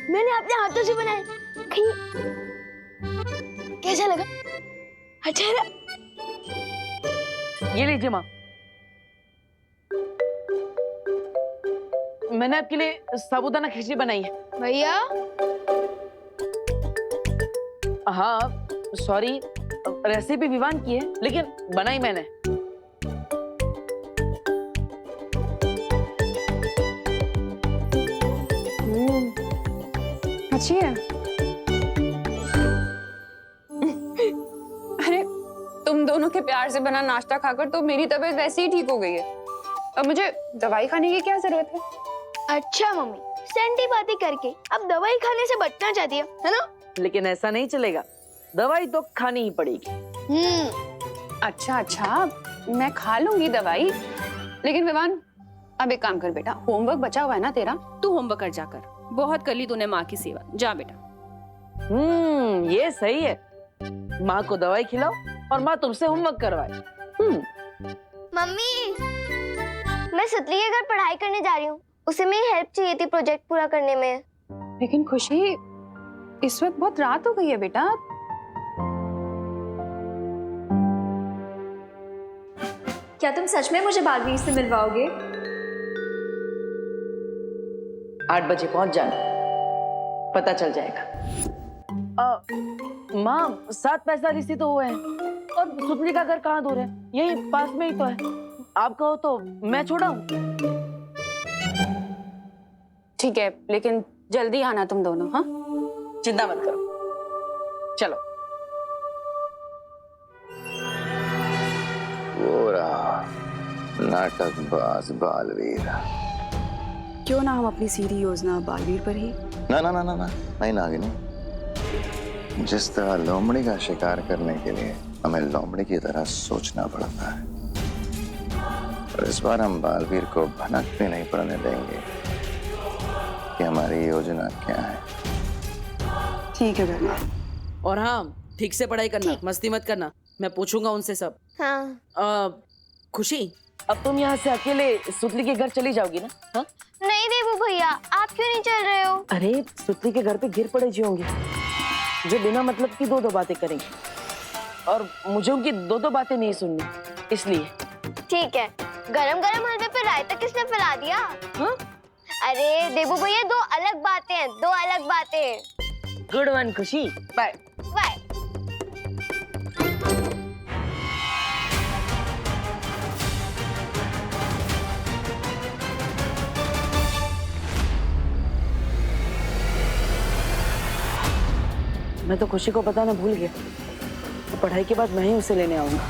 मैंने अपने हाथों से बनाए। कहीं कैसा लगा? अच्छा है? ये लीजिए माँ, मैंने आपके लिए साबूदाना खिचड़ी बनाई है। भैया हाँ सॉरी, रेसिपी विवान की है लेकिन बनाई मैंने। अच्छी है। अरे तुम दोनों के प्यार से बना नाश्ता खाकर तो मेरी तबीयत वैसे ही ठीक हो गई है। अब मुझे दवाई खाने की क्या जरूरत है? अच्छा मम्मी, सैंडी बातें करके अब दवाई खाने से बचना चाहती है ना? लेकिन ऐसा नहीं चलेगा, दवाई तो खानी ही पड़ेगी। अच्छा अच्छा, मैं खा लूंगी दवाई, लेकिन विवान अब एक काम कर बेटा, होमवर्क बचा हुआ है ना तेरा, तू होमवर्क कर जाकर। बहुत कर ली तूने माँ की सेवा, जा बेटा। ये सही है, माँ को दवाई खिलाओ और माँ तुमसे होमवर्क करवाए। मम्मी, मैं सुतली के घर पढ़ाई करने जा रही हूँ। उसे मेरी हेल्प चाहिए थी प्रोजेक्ट पूरा करने में। लेकिन खुशी, इस वक्त बहुत रात हो गई है बेटा। क्या तुम सच में मुझे बालवीर से मिलवाओगे? 8 बजे पहुंच जाना, पता चल जाएगा। माँ 7 पैंतालीस तो हुए हैं और सुतली का घर कहाँ दूर है, यही पास में ही तो है। आप कहो तो मैं छोड़ाऊं? ठीक है, लेकिन जल्दी आना तुम दोनों। हाँ, चिंता मत करो, चलो। वो रहा नाटकबाज बालवीर। क्यों ना हम अपनी सीधी योजना बालवीर पर ही? ना ना ना ना ना, नहीं नागिनी। जिस तरह लोमड़ी का शिकार करने के लिए हमें लोमड़ी की तरह सोचना पड़ता है, और इस बार हम बालवीर को भनक भी नहीं पड़ने देंगे कि हमारी योजना क्या है। ठीक है बेटा। और हाँ, ठीक से पढ़ाई करना, मस्ती मत करना, मैं पूछूंगा उनसे सब। हाँ। खुशी, अब तुम यहाँ से अकेले सुतली के घर चली जाओगी ना? हाँ? नहीं देवू भैया, आप क्यों नहीं चल रहे हो? अरे सुतली के घर पे गिर पड़े जी होंगे जो बिना मतलब की दो बातें करेंगे, और मुझे उनकी दो बातें नहीं सुननी, इसलिए। ठीक है। गरम गरम हलवे पे रायता किसने फैला दिया? हाँ? अरे देवू भैया, दो अलग बातें हैं, दो अलग बातें। गुड वन खुशी, बाय बाय। मैं तो खुशी को बताना भूल गया, तो पढ़ाई के बाद मैं ही उसे लेने आऊंगा।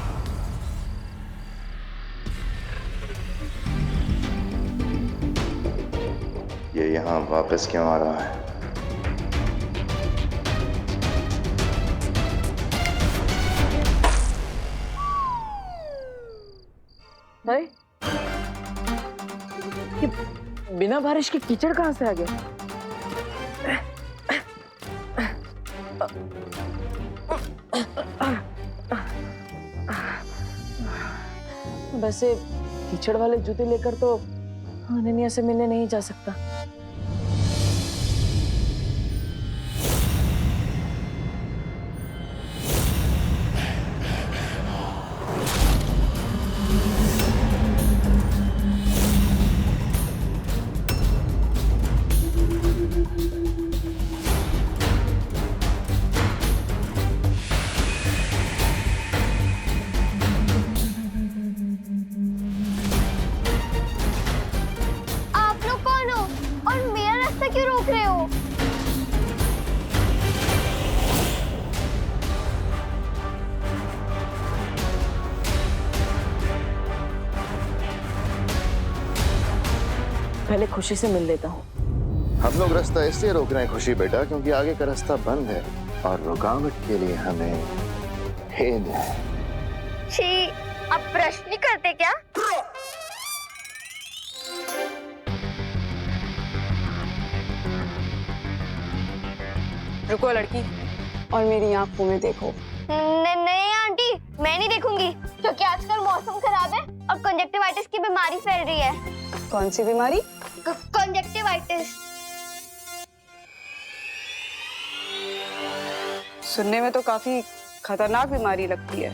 ये यहाँ वापस क्यों आ रहा है? अरे ये बिना बारिश के कीचड़ कहाँ से आ गया? वैसे कीचड़ वाले जूते लेकर तो अनन्या से मिलने नहीं जा सकता। क्यों रोक रहे हो? पहले खुशी से मिल लेता हूँ। हम लोग रास्ता इसलिए रोक रहे हैं खुशी बेटा, क्योंकि आगे का रास्ता बंद है और रुकावट के लिए हमें हेद है। छी, अब प्रश्न नहीं करते क्या? रुको लड़की, और मेरी आंखों में देखो। नहीं आंटी, मैं नहीं देखूंगी, क्योंकि आजकल मौसम खराब है और कंजक्टिवाइटिस की बीमारी फैल रही है। कौन सी बीमारी? कंजक्टिवाइटिस। सुनने में तो काफी खतरनाक बीमारी लगती है।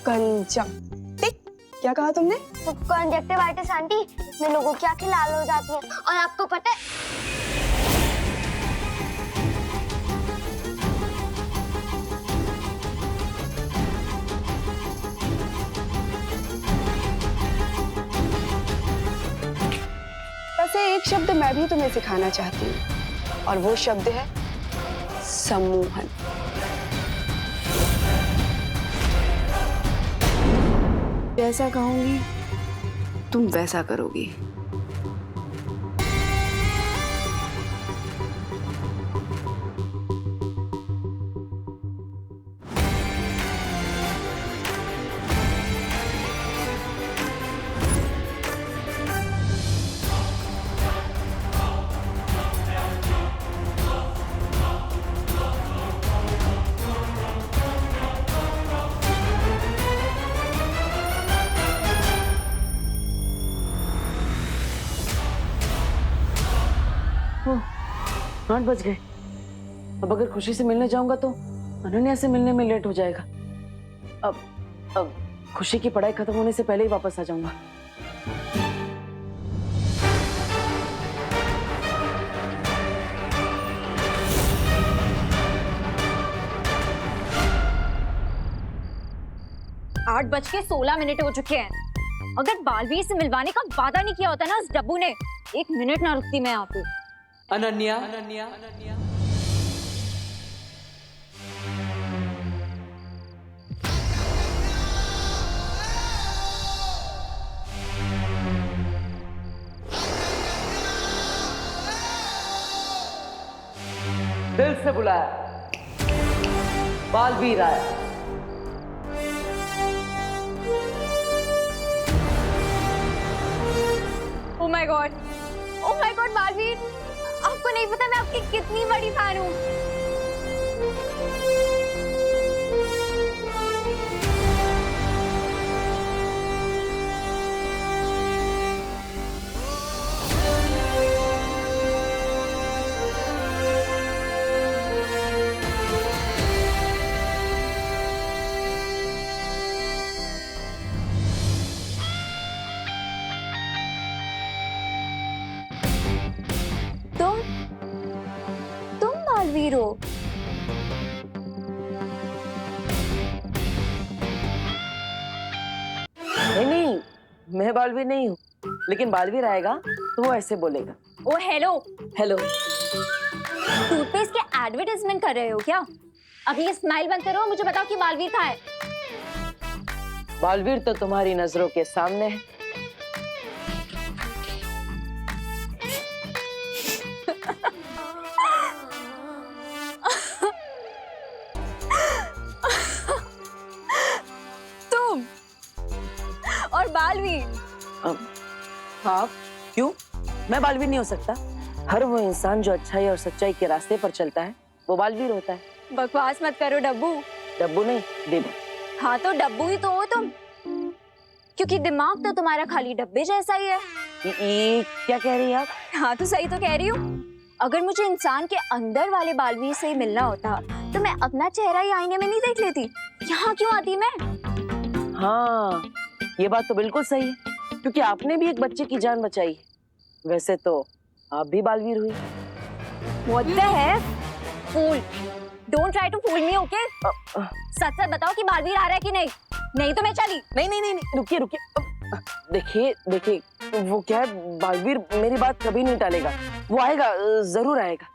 कंजक्टिव, क्या कहा तुमने? तो कंजक्टिवाइटिस आंटी, इसमें लोगों की आंखें लाल हो जाती हैं और आपको पता है वैसे एक शब्द मैं भी तुम्हें सिखाना चाहती हूँ और वो शब्द है सम्मोहन। जैसा कहूंगी तुम वैसा करोगी। ओह, 8 बज गए। अब अगर खुशी से मिलने जाऊंगा तो अनन्या से मिलने में लेट हो जाएगा। अब खुशी की पढ़ाई खत्म होने से पहले ही वापस आ जाऊंगा। आठ बज के 16 मिनट हो चुके हैं। अगर बालवीर से मिलवाने का वादा नहीं किया होता ना उस डब्बू ने, 1 मिनट ना रुकती मैं यहाँ पे। अनन्या, दिल से बुलाया, बालवीर आया। ओह माय गॉड, बालवीर, आपको नहीं पता मैं आपकी कितनी बड़ी फैन हूँ। तुम बालवीर हो? नहीं, मैं बालवीर नहीं हूँ, लेकिन बालवीर आएगा तो वो ऐसे बोलेगा। ओ हेलो, हेलो। टूथपेस्ट के एडवर्टाइजमेंट कर रहे हो क्या? अब ये स्माइल बंद करो और मुझे बताओ कि बालवीर कहाँ है? बालवीर तो तुम्हारी नजरों के सामने है। तुम और बालवीर? हाँ, क्यों? मैं बालवीर नहीं हो सकता? हर वो इंसान जो अच्छाई और सच्चाई के रास्ते पर चलता है वो बालवीर होता है। बकवास मत करो डब्बू। डब्बू नहीं, डिब्बू। हाँ तो डब्बू ही तो हो तुम, क्योंकि दिमाग तो तुम्हारा खाली डब्बे जैसा ही है। ये क्या कह रही है आप? हाँ तो सही तो कह रही हूँ। अगर मुझे इंसान के अंदर वाले बालवीर से ही मिलना होता तो मैं अपना चेहरा ही आईने में नहीं देख लेती। यहाँ क्यों आती मैं? हाँ, ये बात तो बिल्कुल सही है, क्योंकि आपने भी एक बच्चे की जान बचाई। वैसे तो आप भी बालवीर हुई। What the heck? Fool! Don't try to fool me, okay? सच सच बताओ कि बालवीर आ रहा है कि नहीं? नहीं तो मैं चली। नहीं, रुकिए। देखिए, वो क्या है, बालवीर मेरी बात कभी नहीं टालेगा। वो आएगा, जरूर आएगा।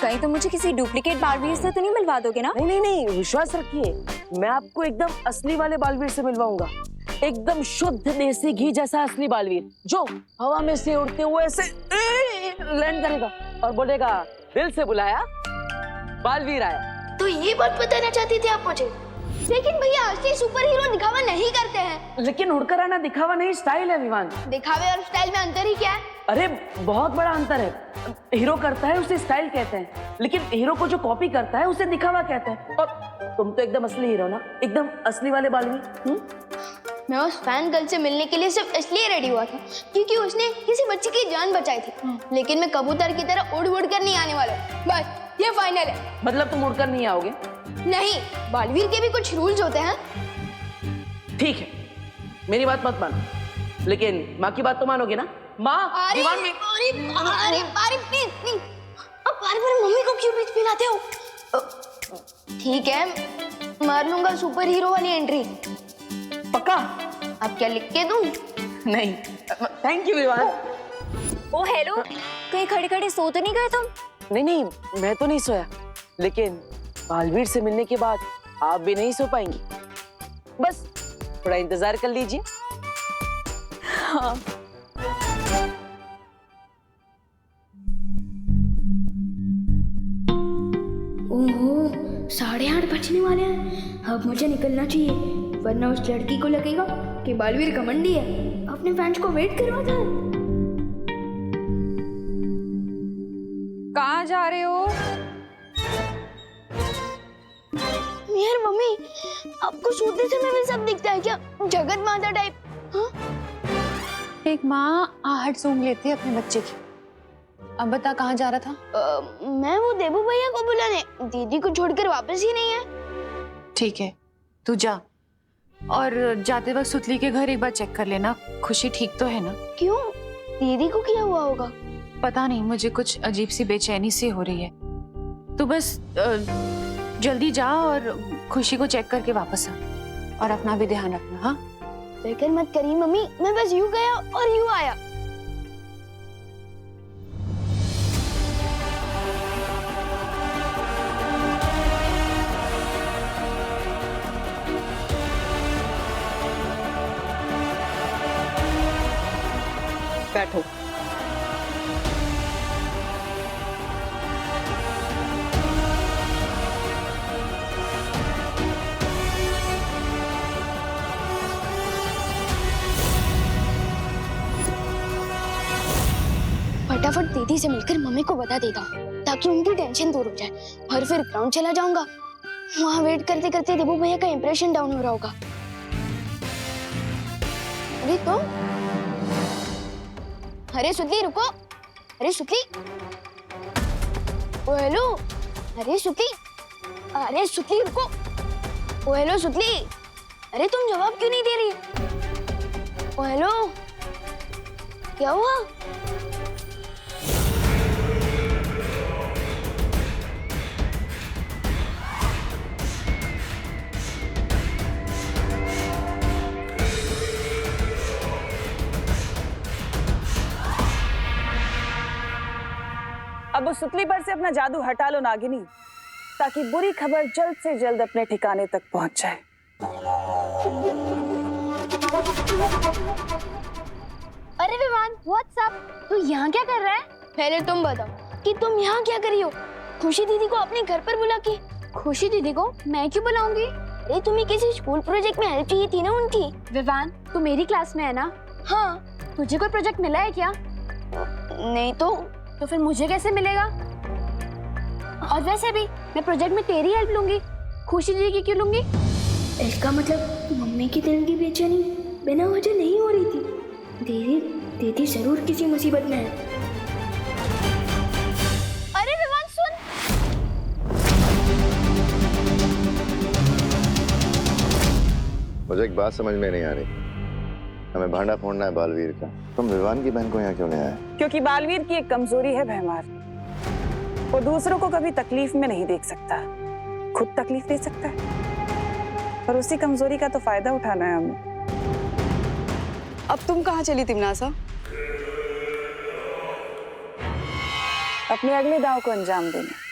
कहीं तो मुझे किसी डुप्लीकेट बालवीर से तो नहीं मिलवा दोगे ना? नहीं, विश्वास रखिए, मैं आपको एकदम असली वाले बालवीर से मिलवाऊंगा। एकदम शुद्ध देसी घी जैसा असली बालवीर, जो हवा में से उड़ते हुए ऐसे लैंड करेगा और बोलेगा, दिल से बुलाया, बालवीर आया। तो ये बात बताना चाहती थी आप मुझे? लेकिन भैया असली सुपर हीरो दिखावा नहीं करते हैं। लेकिन उड़कर आना दिखावा नहीं, स्टाइल है विवान। दिखावे और स्टाइल में अंतर ही क्या है? अरे बहुत बड़ा अंतर है। हीरो करता है उसे स्टाइल कहते हैं, लेकिन हीरो को जो कॉपी करता है उसे दिखावा कहते हैं। और तुम तो एकदम असली हीरो ना, एकदम असली वाले बालवीर। मैं उस फैन गर्ल से मिलने के लिए सिर्फ इसलिए रेडी हुआ था क्योंकि उसने किसी बच्चे की जान बचाई थी, लेकिन मैं कबूतर की तरह उड़ कर नहीं आने वाला। बस ये फाइनल है। मतलब तुम उड़कर नहीं आओगे? नहीं, बालवीर के भी कुछ रूल्स होते हैं। ठीक है, मेरी बात मत मानो, लेकिन माँ की बात तो मानोगे ना? माँ, अरे दीवान में अरे अरे अरे प्लीज प्लीज, अब बार बार मम्मी को क्यों बीच में लाते हो? ठीक है, मार लूंगा सुपर हीरो वाली एंट्री। पक्का? अब क्या लिख के दूं? नहीं, thank you Vivaan. Oh hello, कहीं खड़े खड़े सो तो नहीं गए तुम? नहीं नहीं, मैं तो नहीं सोया, लेकिन बालवीर से मिलने के बाद आप भी नहीं सो पाएंगी। बस थोड़ा इंतजार कर लीजिए। हाँ। ओहो, 8:30 बजने वाले हैं। अब मुझे निकलना चाहिए, वरना उस लड़की को लगेगा कि बालवीर घमंडी है, अपने फैंस को वेट करवाता है। कहाँ जा रहे हो? यार मम्मी, आपको सोते समय भी सब दिखता है क्या? जगत माता टाइप? हाँ? एक माँ आहट सूंघ लेती है अपने बच्चे की। अब बता कहाँ जा रहा था? मैं वो देबू भैया को बुलाने, दीदी को छोड़कर वापस ही नहीं है। ठीक है, तू जा, और जाते वक्त सुतली के घर एक बार चेक कर लेना, खुशी ठीक तो है ना? क्यों? दीदी को क्या हुआ होगा? पता नहीं, मुझे कुछ अजीब सी बेचैनी सी हो रही है। तू बस जल्दी जा और खुशी को चेक करके वापस आ, और अपना भी ध्यान रखना। हाँ, फिक्र मत करिए मम्मी, मैं बस यूं गया और यूं आया। बैठो। फटाफट दीदी से मिलकर मम्मी को बता देता हूँ, ताकि उनकी टेंशन दूर हो जाए। और फिर ग्राउंड चला जाऊंगा, वहाँ वेट करते करते देबू भैया का इंप्रेशन डाउन हो रहा होगा। अरे तुम, अरे सुतली रुको, अरे सुतली, ओ हेलो, अरे सुतली, अरे सुतली रुको, ओ हेलो सुतली, अरे तुम जवाब क्यों नहीं दे रही? ओ हेलो, क्या हुआ? अब उस सुतली पर से अपना जादू हटा लो नागिनी, ताकि बुरी खबर जल्द से जल्द अपने ठिकाने तक पहुंच जाए। अरे विवान, व्हाट्सअप? तू यहाँ क्या कर रहा है? पहले तुम बताओ कि तुम यहाँ क्या कर रही हो? खुशी दीदी को अपने घर पर बुला के। खुशी दीदी को मैं क्यों बुलाऊंगी? अरे तुम्हें किसी स्कूल प्रोजेक्ट में हेल्प चाहिए थी ना उनकी। विवान, तू मेरी क्लास में है ना? हाँ। तुझे कोई प्रोजेक्ट मिला है क्या? नहीं तो फिर मुझे कैसे मिलेगा? और वैसे भी मैं प्रोजेक्ट में तेरी हेल्प लूंगी, खुशी दीदी की क्यों लूंगी? इसका मतलब मम्मी की दिल की बेचैनी बिना वजह नहीं हो रही थी। दीदी दीदी जरूर किसी मुसीबत में है। अरे विवान सुन, मुझे एक बात समझ में नहीं आ रही, हमें भांडा फोड़ना है बालवीर का, तुम विवान की बहन को यहाँ क्यों ले आए? क्योंकि बालवीर की एक कमजोरी है भैमार, वो दूसरों को कभी तकलीफ में नहीं देख सकता, खुद तकलीफ दे सकता है, और उसी कमजोरी का तो फायदा उठाना है हमें। अब तुम कहाँ चली तिमनासा? अपने अगले दाव को अंजाम देने।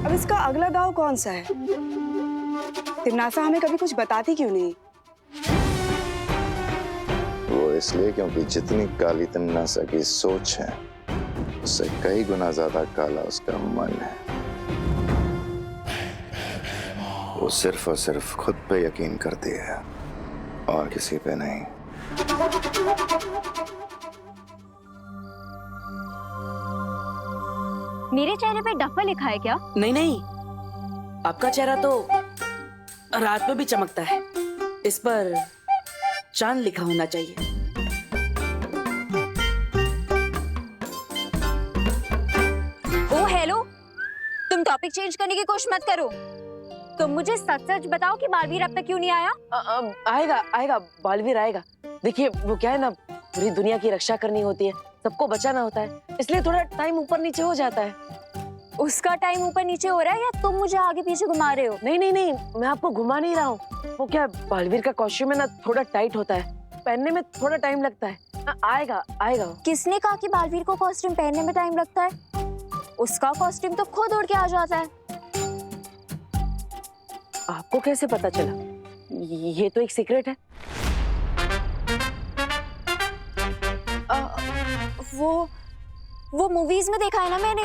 अब इसका अगला दाव कौन सा है? तिमनासा हमें कभी कुछ बताती क्यों नहीं? वो इसलिए क्योंकि जितनी काली तिमनासा की सोच है, उससे कई गुना ज्यादा काला उसका मन है। वो सिर्फ और सिर्फ खुद पे यकीन करती है और किसी पे नहीं। मेरे चेहरे पे डफा लिखा है क्या? नहीं नहीं, आपका चेहरा तो रात में भी चमकता है, इस पर चांद लिखा होना चाहिए। ओ हेलो, तुम टॉपिक चेंज करने की कोशिश मत करो। तुम मुझे सच सच बताओ कि बालवीर अब तक क्यों नहीं आया? आएगा आएगा, बालवीर आएगा। देखिए वो क्या है ना, पूरी दुनिया की रक्षा करनी होती है, सबको बचाना होता है, इसलिए थोड़ा टाइम ऊपर नीचे हो जाता है। उसका टाइम ऊपर नीचे हो रहा है या तुम मुझे आगे पीछे घुमा रहे हो? नहीं नहीं नहीं, मैं आपको घुमा नहीं रहा हूँ। वो क्या, बालवीर का कॉस्ट्यूम है ना, थोड़ा टाइट होता है, पहनने में थोड़ा टाइम लगता है। आएगा आएगा। किसने कहा कि बालवीर को कॉस्ट्यूम पहनने में टाइम लगता है? उसका कॉस्ट्यूम तो खुद उड़ के आ जाता है। आपको कैसे पता चला? ये तो एक सीक्रेट है। वो मूवीज में देखा है ना मैंने,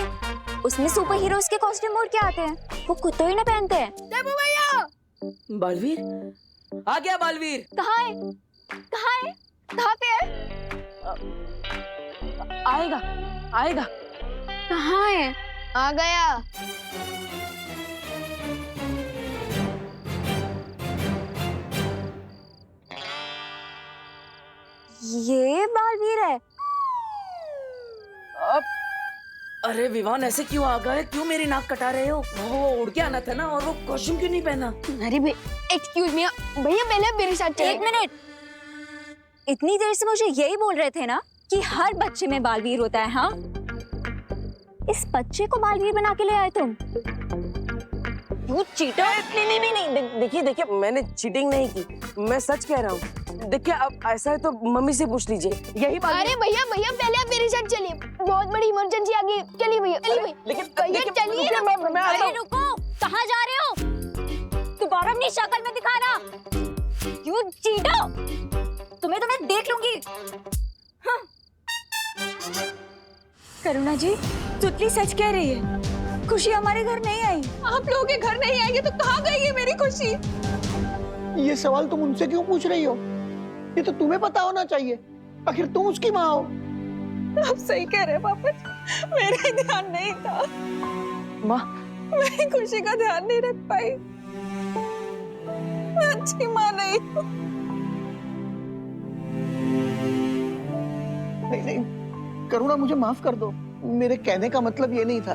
उसमें सुपर हीरोज के कॉस्ट्यूम उड़ के आते हैं, वो खुद तो ही ना पहनते हैं। बालवीर आ गया। बालवीर कहाँ है? कहाँ है? कहाँ पे है? आएगा आएगा। कहाँ है? आ गया। ये बालवीर है? अरे विवान, ऐसे क्यों आ गए? क्यों मेरी नाक कटा रहे हो? वो उड़ के आना था ना, और वो कॉस्ट्यूम क्यों नहीं पहना? अरे एक्सक्यूज मी भैया, पहले मेरे साथ चलिए। एक मिनट, इतनी देर से मुझे यही बोल रहे थे ना कि हर बच्चे में बालवीर होता है। हाँ, इस बच्चे को बालवीर बना के ले आए तुम। You cheater! नहीं नहीं नहीं, देखिए देखिए, मैंने चीटिंग नहीं की, मैं सच कह रहा हूँ। देखिए अब ऐसा है तो मम्मी से पूछ लीजिए, यही बात। अरे भैया भैया, पहले आप मेरे साथ चलिए, बहुत बड़ी इमरजेंसी आ गई। चलिए भैया, चलिए भैया। लेकिन भैया चलिए ना। मैं आता अरे हूँ। रुको, कहाँ जा रहे हो? दोबारा अपनी शक्ल में दिखाना। You cheater! तुम्हें तो मैं देख लूंगी। हाँ। करुणा जी, तुतली सच कह रही है, खुशी हमारे घर नहीं आई। आप लोगों के घर नहीं आएंगे तो कहाँ गई है मेरी खुशी? ये सवाल तुम उनसे क्यों पूछ रही हो? ये तो तुम्हें पता होना चाहिए, आखिर तुम उसकी माँ हो। आप सही कह रहे हैं पापा, मेरा ध्यान नहीं था। माँ, मैं खुशी का ध्यान नहीं रख पाई, मैं अच्छी माँ नहीं हूँ। नहीं नहीं करुणा, मुझे माफ कर दो, मेरे कहने का मतलब ये नहीं था।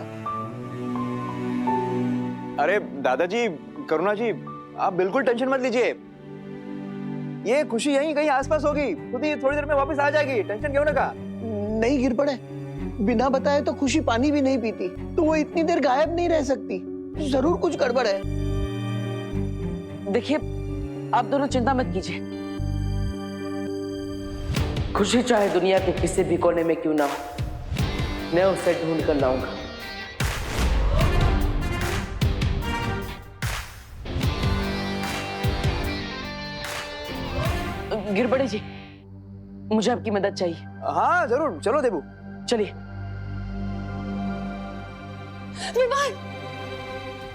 अरे दादाजी, करुणा जी, आप बिल्कुल टेंशन मत लीजिए, ये खुशी यहीं कहीं आसपास होगी, खुद ही थोड़ी देर में वापस आ जाएगी, टेंशन क्यों ना का। नहीं गिर पड़े, बिना बताए तो खुशी पानी भी नहीं पीती, तो वो इतनी देर गायब नहीं रह सकती, जरूर कुछ गड़बड़ है। देखिए आप दोनों चिंता मत कीजिए, खुशी चाहे दुनिया के किसी भी कोने में क्यों ना हो, मैं उसे ढूंढ कर लाऊंगा। गिरबड़े जी, मुझे आपकी मदद चाहिए। हाँ जरूर, चलो देबू, चलिए। विवान,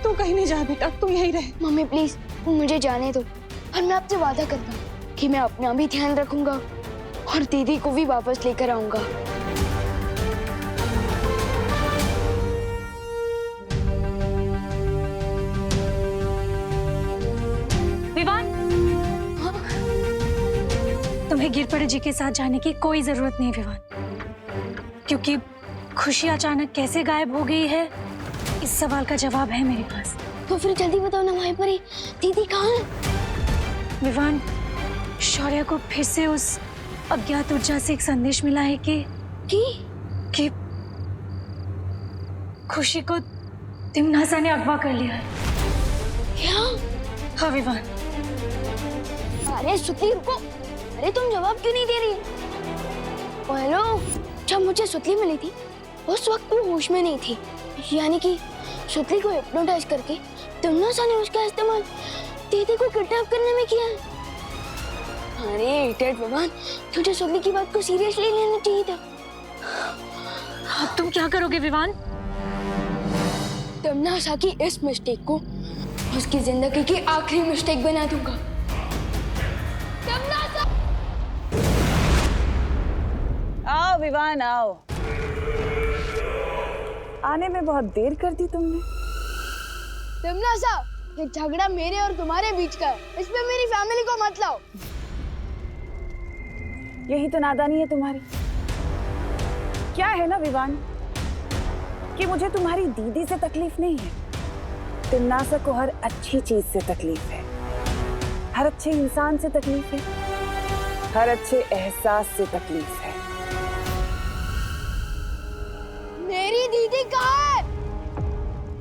तू कहीं नहीं जा बेटा, तू यहीं रहे। मम्मी प्लीज मुझे जाने दो, और मैं आपसे वादा करता हूँ कि मैं अपना भी ध्यान रखूंगा और दीदी को भी वापस लेकर आऊंगा। विवान, तुम्हें गिरपड़े जी के साथ जाने की कोई जरूरत नहीं विवान, क्योंकि खुशी अचानक कैसे गायब हो गई है, इस सवाल का जवाब है मेरे पास। तो फिर जल्दी बताओ ना माही परी, दीदी कहाँ है? विवान, शौर्य को फिर से उस अज्ञात ऊर्जा से एक संदेश मिला है कि खुशी को तिमनासा ने अगवा कर लिया है। क्या? हाँ विवान। अरे सुतली रुको, अरे तुम जवाब क्यों नहीं दे रही? हेलो, जब मुझे सुतली मिली थी उस वक्त वो होश में नहीं थी, यानी कि सुतली को हिप्नोटाइज करके तिमनासा ने उसका इस्तेमाल दीदी को किडनैप करने में किया है। अरे इडियट विवान, तुझे सुतली की बात को सीरियसली लेना चाहिए था। अब तुम क्या करोगे विवान? तिमनासा की इस मिस्टेक को उसकी जिंदगी की आखिरी मिस्टेक बना दूंगा। तिमनासा! आओ विवान, आओ। आने में बहुत देर कर दी तुमने। तिमनासा, ये झगड़ा मेरे और तुम्हारे बीच का है, इसमें मेरी फैमिली को मत लाओ। यही तो नादानी है तुम्हारी। क्या है ना विवान कि मुझे तुम्हारी दीदी से तकलीफ नहीं है, तिन्नासा को हर अच्छी चीज से तकलीफ है, हर अच्छे इंसान से तकलीफ है, हर अच्छे एहसास से तकलीफ है। मेरी दीदी कहाँ है?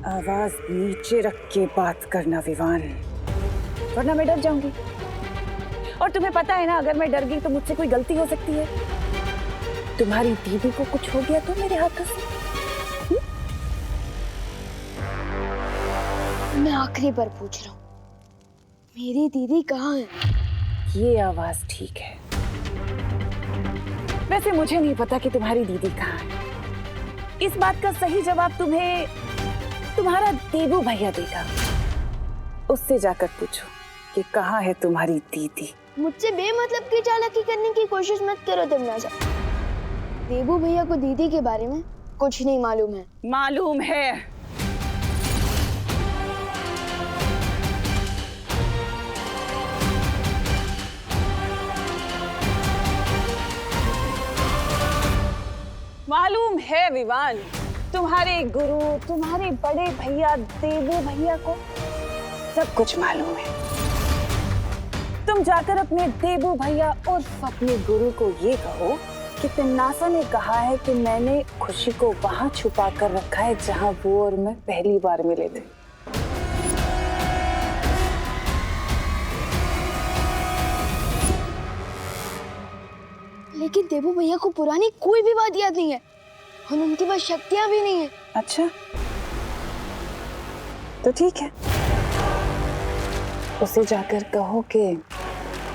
आवाज नीचे रख के बात करना विवान, वरना मैं डर जाऊंगी। और तुम्हें पता है ना, अगर मैं डर गई तो मुझसे कोई गलती हो सकती है। तुम्हारी दीदी को कुछ हो गया तो मेरे हाथों से। मैं आखिरी बार पूछ रहा हूँ, मेरी दीदी कहाँ है? ये आवाज ठीक है। वैसे मुझे नहीं पता कि तुम्हारी दीदी कहाँ है। इस बात का सही जवाब तुम्हें तुम्हारा देबू भैया देगा। उससे जाकर पूछो कि कहाँ है तुम्हारी दीदी। मुझसे बेमतलब की चालाकी करने की कोशिश मत करो तिन्नासा। देबू भैया को दीदी के बारे में कुछ नहीं मालूम है। मालूम है। मालूम है विवान, तुम्हारे गुरु, तुम्हारे बड़े भैया देबू भैया को सब कुछ मालूम है। तुम जाकर अपने देबू भैया और अपने गुरु को ये कहो कि तिन्नासा ने कहा है कि मैंने खुशी को वहां छुपा कर रखा है जहां वो और मैं पहली बार मिले थे। लेकिन देबू भैया को पुरानी कोई भी बात याद नहीं है और उनके पास शक्तियां भी नहीं है। अच्छा, तो ठीक है, उसे जाकर कहो कि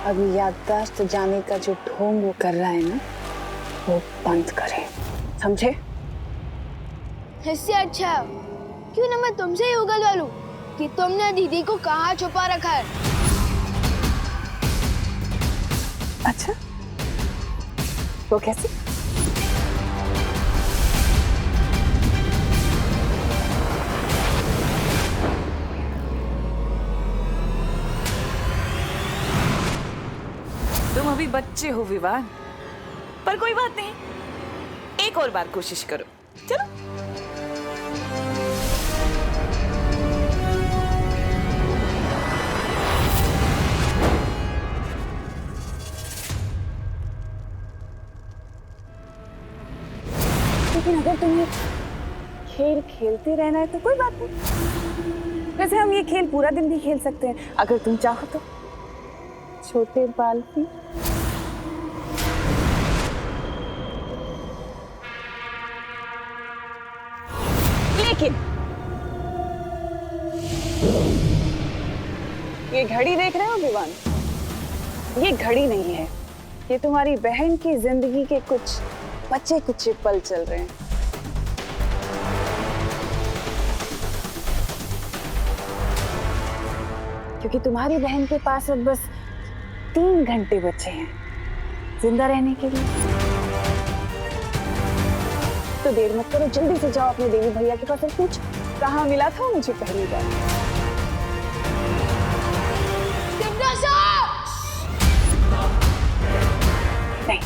अब याददाश्त जाने का जो ढोंग वो कर रहा है ना, वो बंद करे, समझे? इससे अच्छा क्यों ना मैं तुमसे ही उगलवा लूं कि तुमने दीदी को कहाँ छुपा रखा है। अच्छा, वो कैसे? तुम अभी बच्चे हो विवान, पर कोई बात नहीं, एक और बार कोशिश करो, चलो। लेकिन अगर तुम्हें खेल खेलते रहना है तो कोई बात नहीं। वैसे हम ये खेल पूरा दिन भी खेल सकते हैं अगर तुम चाहो तो, छोटे बालकी। लेकिन ये घड़ी देख रहे हो विवान, ये घड़ी नहीं है, ये तुम्हारी बहन की जिंदगी के कुछ बच्चे कुचे पल चल रहे हैं। क्योंकि तुम्हारी बहन के पास अब बस 3 घंटे बचे हैं जिंदा रहने के लिए। तो देर मत करो, जल्दी से जाओ अपने देवी भैया के पास और पूछो कहाँ मिला था मुझे पहली बार। नहीं,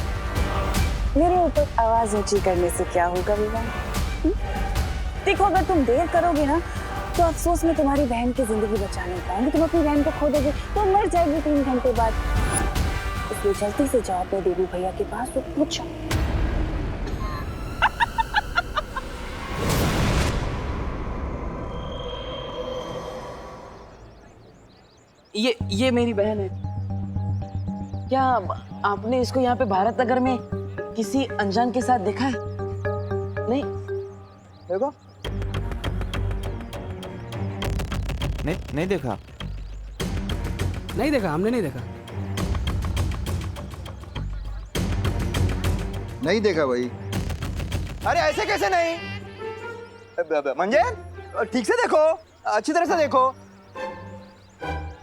मेरे ऊपर आवाज ऊंची करने से क्या होगा विवान? देखो, अगर तुम देर करोगे ना तो अफसोस में तुम्हारी बहन की जिंदगी बचा नहीं पाएंगे। तुम अपनी बहन को खो दोगे तो मर जाएगी 3 घंटे बाद। इसलिए जल्दी से जाओ अपने देवी भैया के पास और पूछो। ये मेरी बहन है। क्या आपने इसको यहाँ पे भारत नगर में किसी अनजान के साथ देखा है? नहीं देखो, नहीं देखा। नहीं देखा, हमने नहीं देखा। नहीं देखा भाई। अरे ऐसे कैसे नहीं? मंजे, ठीक से देखो, अच्छी तरह से देखो,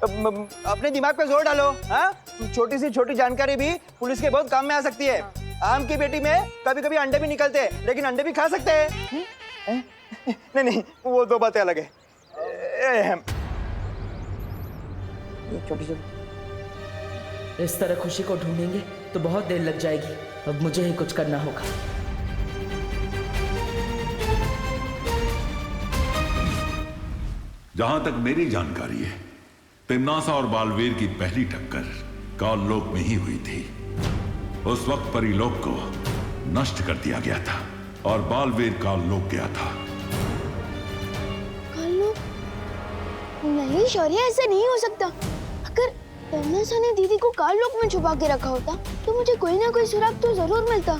अपने दिमाग पे जोर डालो। हाँ, छोटी सी छोटी जानकारी भी पुलिस के बहुत काम में आ सकती है। आम की बेटी में कभी कभी अंडे भी निकलते हैं, लेकिन अंडे भी खा सकते हैं। नहीं नहीं, वो दो बातें अलग है। छोटी छोटी इस तरह खुशी को ढूंढेंगे तो बहुत देर लग जाएगी। अब मुझे ही कुछ करना होगा। जहां तक मेरी जानकारी है, तिम्नासा और बालवीर की पहली टक्कर काललोक में ही हुई थी। उस वक्त परीलोक को नष्ट कर दिया गया था और बालवीर काललोक गया था। काललोक? नहीं शौर्य, ऐसा नहीं हो सकता। अगर तिम्नासा ने दीदी को काललोक में छुपा के रखा होता तो मुझे कोई ना कोई सुराग तो जरूर मिलता।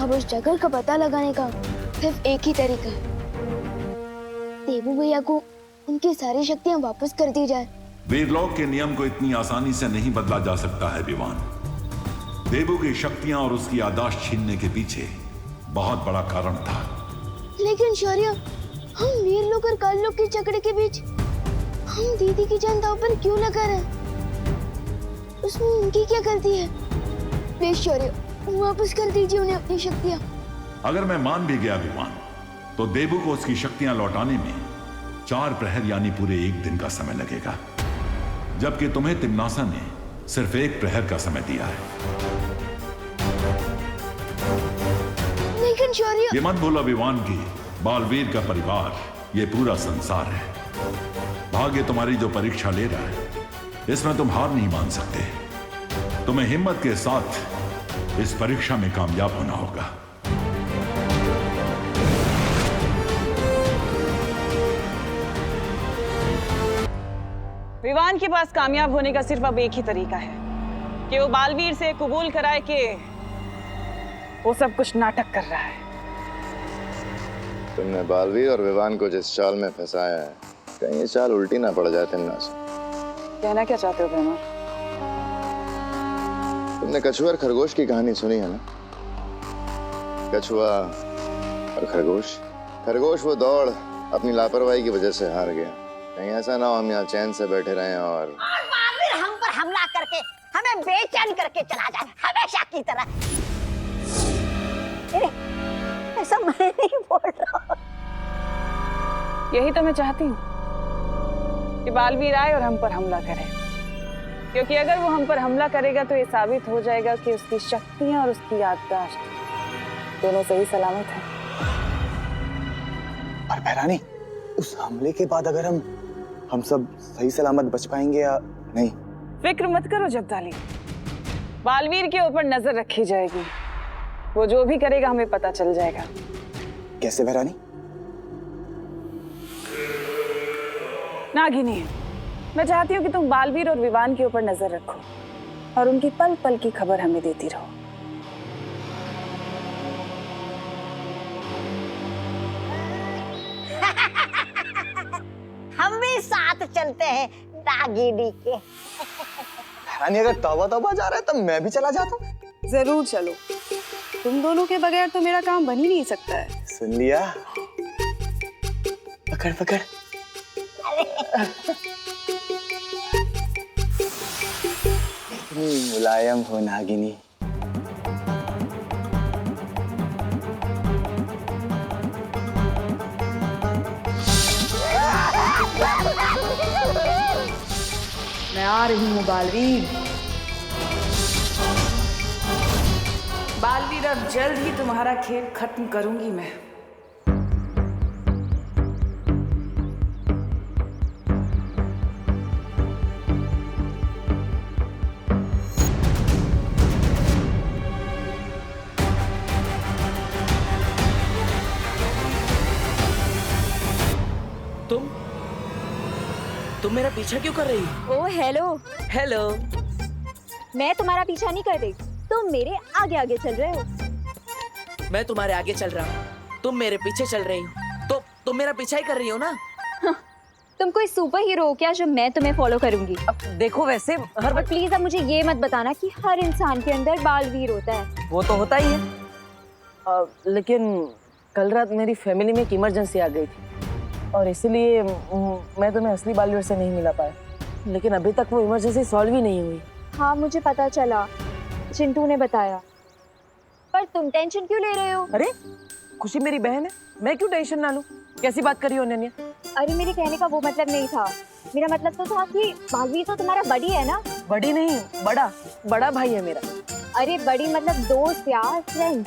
अब उस जगह का पता लगाने का सिर्फ एक ही तरीका है, देबू भैया को उनकी सारी शक्तियां वापस कर दी जाए। वीरलोक के नियम को इतनी आसानी से नहीं बदला जा सकता है विवान। देबू की शक्तियां और उसकी याददाश्त छीनने के पीछे बहुत बड़ा कारण था। लेकिन शौर्य, हम वीरलोक और काललोक के झगड़े के बीच हम दीदी की जान दांव पर क्यों लगा रहे हैं? उसमें उनकी क्या गलती है? प्लीज शौर्य, वापस कर दीजिए उन्हें अपनी शक्तियां। अगर मैं मान भी गया विवान, तो देबू को उसकी शक्तियां लौटाने में 4 प्रहर यानी पूरे 1 दिन का समय लगेगा, जबकि तुम्हें तिम्नासा ने सिर्फ 1 प्रहर का समय दिया है। लेकिन शौर्य, ये मत भूलो विवान की बालवीर का परिवार ये पूरा संसार है। भाग्य तुम्हारी जो परीक्षा ले रहा है, इसमें तुम हार नहीं मान सकते। तुम्हें हिम्मत के साथ इस परीक्षा में कामयाब होना होगा। विवान के पास कामयाब होने का सिर्फ अब एक ही तरीका है कि वो बालवीर से कबूल कराए कि वो सब कुछ नाटक कर रहा है। तुमने बालवीर और विवान को जिस चाल में फंसाया है, कहीं ये चाल उल्टी ना पड़ जाए तिम्नासा। कहना क्या चाहते हो बहना? तुमने कछुआ और खरगोश की कहानी सुनी है ना? कछुआ और खरगोश। खरगोश वो दौड़ अपनी लापरवाही की वजह से हार गया। कहीं ऐसा ना हो हम यहाँ चैन से बैठे रहें और बालवीर हम पर हमला करके हमें बेचैन करके चला जाए हमेशा की तरह। ऐसा मैं नहीं बोल रहा। यही तो मैं चाहती हूँ कि बालवीर आए और हम पर हमला करे, क्योंकि अगर वो हम पर हमला करेगा तो ये साबित हो जाएगा कि उसकी शक्तियां और उसकी याददाश्त दोनों सही सलामत है। पर बहरानी, उस हमले के बाद अगर हम सब सही सलामत बच पाएंगे या नहीं? फिक्र मत करो जब्दाली, बालवीर के ऊपर नजर रखी जाएगी। वो जो भी करेगा हमें पता चल जाएगा। कैसे बहरानी? नागिनी, मैं चाहती हूँ कि तुम बालवीर और विवान के ऊपर नजर रखो और उनकी पल पल की खबर हमें देती रहो। हम भी साथ चलते हैं नागिनी के। बहरानी, अगर तौबा तौबा जा रहा है तब मैं भी चला जाता हूँ। जरूर चलो, तुम दोनों के बगैर तो मेरा काम बन ही नहीं सकता है। सुन लिया? पकड़ पकड़। इतनी मुलायम हो नागिनी। मैं आ रही हूँ बालवीर। बालवीर, अब जल्द ही तुम्हारा खेल खत्म करूंगी मैं। तुम मेरा पीछा क्यों कर रही हो? ओ हेलो। हेलो। मैं तुम्हारा पीछा नहीं कर रही, तुम मेरे आगे आगे चल रहे हो। मैं तुम्हारे आगे चल रहा हूँ, तुम मेरे पीछे चल रही हो, तो तुम मेरा पीछा ही कर रही हो ना? हाँ, तुम कोई सुपर हीरो हो क्या जो मैं तुम्हें फॉलो करूंगी? अब देखो, वैसे हर और प्लीज अब मुझे ये मत बताना कि हर इंसान के अंदर बालवीर होता है। वो तो होता ही है, लेकिन कल रात मेरी फैमिली में एक इमरजेंसी आ गई थी और इसलिए मैं तुम्हें असली बालवीर से नहीं मिला पाया। लेकिन अभी तक वो इमरजेंसी सॉल्व ही नहीं हुई। हाँ, मुझे पता चला, चिंटू ने बताया। पर तुम टेंशन क्यों ले रहे हो? अरे खुशी मेरी बहन है, मैं क्यों टेंशन ना लूं? कैसी बात करी हो अनन्या? अरे मेरे कहने का वो मतलब नहीं था। मेरा मतलब तो था कि बालवीर तो तुम्हारा बड़ी है ना। बड़ी नहीं, बड़ा बड़ा भाई है मेरा। अरे बड़ी मतलब दोस्त यार, फ्रेंड।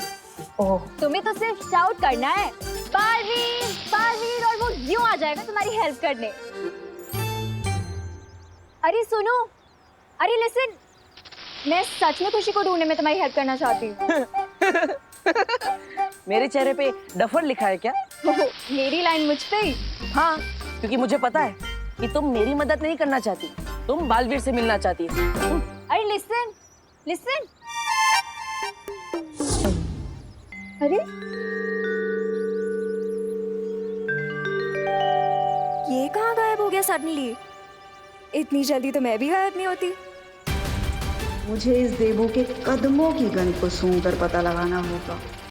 ओह, तुम्हें तो सिर्फ शाउट करना है बालवीर बालवीर, और वो यूं आ जाएगा तुम्हारी हेल्प करने। अरे सुनो, अरे लिसन, मैं सच में खुशी को ढूंढने में तुम्हारी हेल्प करना चाहती हूँ। मेरे चेहरे पे डफर लिखा है क्या? मेरी लाइन मुझ पे ही। हाँ, क्योंकि मुझे पता है कि तुम मेरी मदद नहीं करना चाहती, तुम बालवीर से मिलना चाहती हो। अरे लिसन लिसन, अरे ये कहाँ गायब हो गया सडनली? इतनी जल्दी तो मैं भी गायब नहीं होती। मुझे इस देवू के कदमों की गंध को सूंघकर पता लगाना होगा